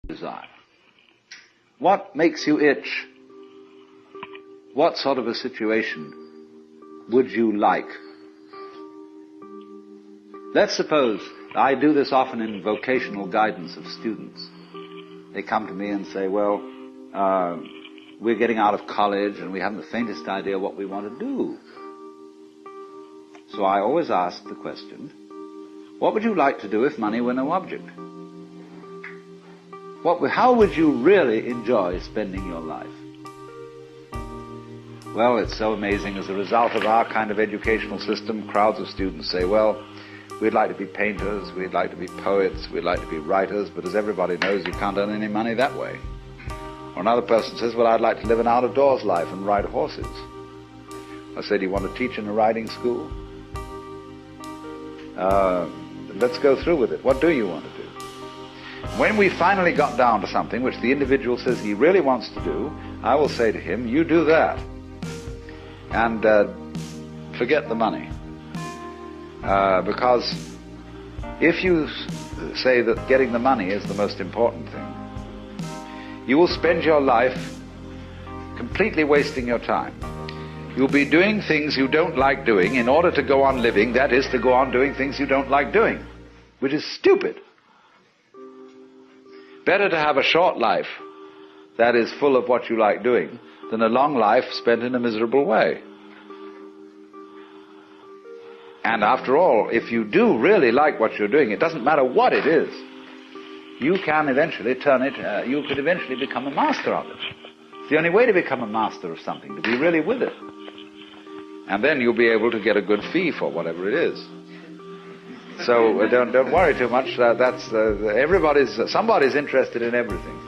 desire? What makes you itch? What sort of a situation would you like? Let's suppose, I do this often in vocational guidance of students. They come to me and say, well, we're getting out of college and we haven't the faintest idea what we want to do. So I always ask the question, what would you like to do if money were no object? How would you really enjoy spending your life? Well, it's so amazing. As a result of our kind of educational system, crowds of students say, well, we'd like to be painters, we'd like to be poets, we'd like to be writers, but as everybody knows, you can't earn any money that way. Or another person says, well, I'd like to live an out-of-doors life and ride horses. I say, do you want to teach in a riding school? Let's go through with it. What do you want to do? When we finally got down to something which the individual says he really wants to do, I will say to him, you do that. And forget the money. Because if you say that getting the money is the most important thing, you will spend your life completely wasting your time. You'll be doing things you don't like doing in order to go on living, that is, to go on doing things you don't like doing, which is stupid. Better to have a short life that is full of what you like doing than a long life spent in a miserable way. And after all, if you do really like what you're doing, it doesn't matter what it is, you can eventually turn it, you could eventually become a master of it. It's the only way to become a master of something, to be really with it. And then you'll be able to get a good fee for whatever it is. So don't worry too much. Somebody's interested in everything.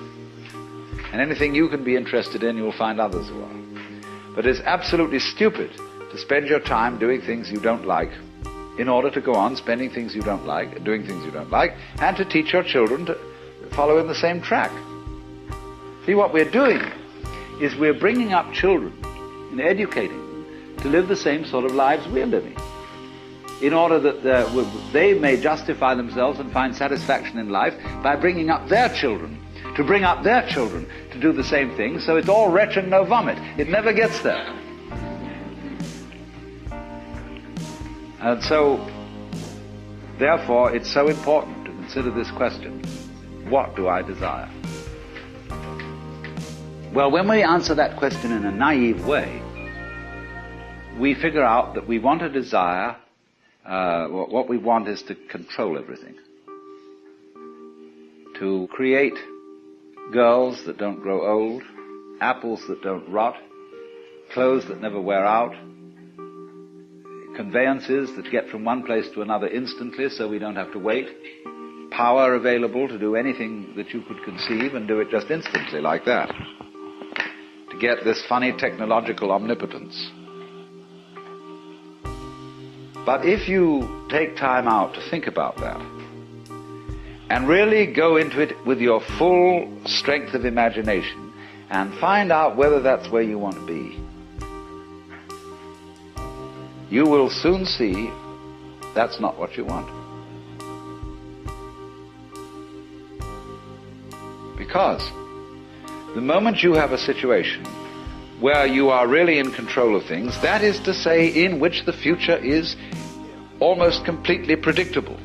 And anything you can be interested in, you'll find others who are. But it's absolutely stupid to spend your time doing things you don't like in order to go on spending things you don't like, doing things you don't like, and to teach your children to follow in the same track. See, what we're doing is we're bringing up children and educating them to live the same sort of lives we're living, in order that they may justify themselves and find satisfaction in life by bringing up their children, to bring up their children to do the same thing, so it's all wretch and no vomit. It never gets there. And so, therefore, it's so important to consider this question, what do I desire? Well, when we answer that question in a naive way, we figure out that we want to desire, what we want is to control everything. To create girls that don't grow old, apples that don't rot, clothes that never wear out, conveyances that get from one place to another instantly so we don't have to wait, power available to do anything that you could conceive and do it just instantly like that. To get this funny technological omnipotence. But if you take time out to think about that, and really go into it with your full strength of imagination, and find out whether that's where you want to be, you will soon see that's not what you want. Because the moment you have a situation where you are really in control of things, that is to say, in which the future is almost completely predictable,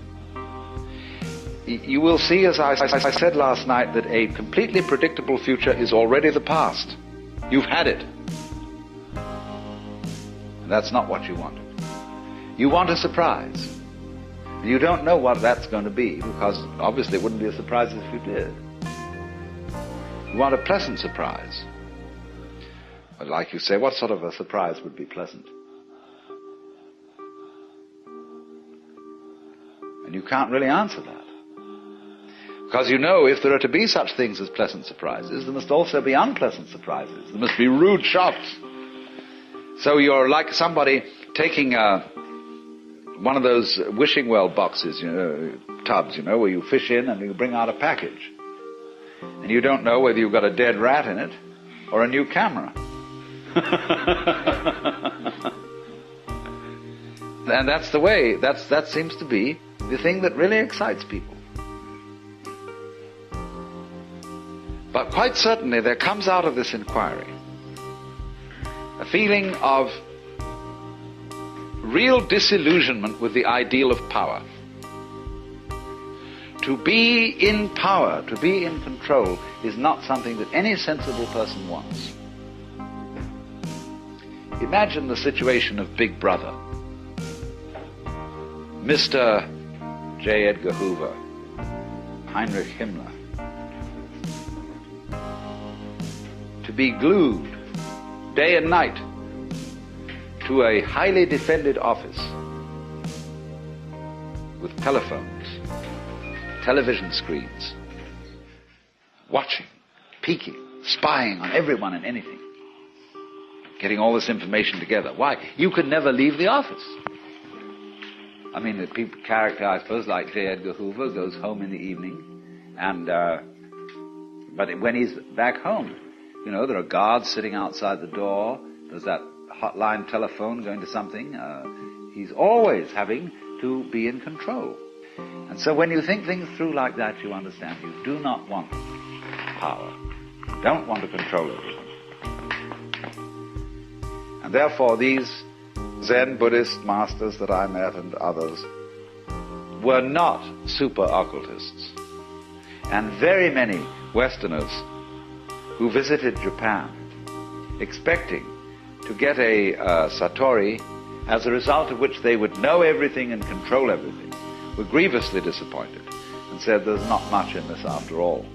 you will see, as I said last night, that a completely predictable future is already the past. You've had it. And that's not what you want. You want a surprise. You don't know what that's going to be, because obviously it wouldn't be a surprise if you did. You want a pleasant surprise. But like you say, what sort of a surprise would be pleasant? And you can't really answer that. Because you know, if there are to be such things as pleasant surprises, there must also be unpleasant surprises. There must be rude shocks. So you're like somebody taking one of those wishing well boxes, tubs, where you fish in and you bring out a package. And you don't know whether you've got a dead rat in it or a new camera. And that's the way, that seems to be the thing that really excites people. But quite certainly there comes out of this inquiry a feeling of real disillusionment with the ideal of power. To be in power, to be in control, is not something that any sensible person wants. Imagine the situation of Big Brother. Mr. J. Edgar Hoover, Heinrich Himmler, to be glued day and night to a highly defended office with telephones, television screens, watching, peeking, spying on everyone and anything, getting all this information together. Why? You could never leave the office. I mean, the character, I suppose, like J. Edgar Hoover, goes home in the evening, and but when he's back home, you know, there are guards sitting outside the door. There's that hotline telephone going to something. He's always having to be in control. And so when you think things through like that, you understand you do not want power. You don't want to control everything. And therefore these Zen Buddhist masters that I met and others were not super occultists. And very many Westerners who visited Japan expecting to get a satori, as a result of which they would know everything and control everything, were grievously disappointed and said there's not much in this after all.